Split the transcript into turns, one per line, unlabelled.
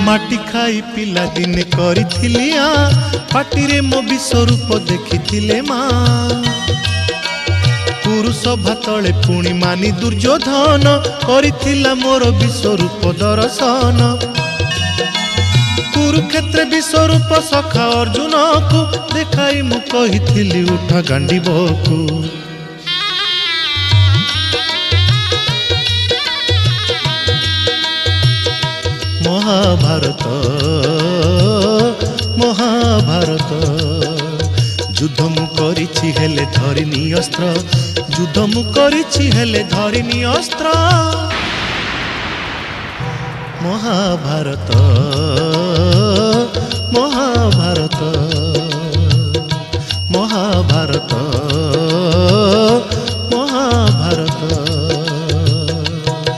माटी खाई पिला दिने करिथिली पाटिरे मो विश्वरूप देखिथिले माँ पुरुष भातले पुणी मानी दुर्योधन करिथिला मोर विश्वरूप दर्शन कुरुक्षेत्र विश्वरूप सखा अर्जुन को देखाई मु कहिथिली उठ गांडीबकु महाभारत महाभारत युद्ध मु करिछि हेले धरिनी अस्त्र युद्ध मु करिछि हेले धरिनी अस्त्र महाभारत महाभारत।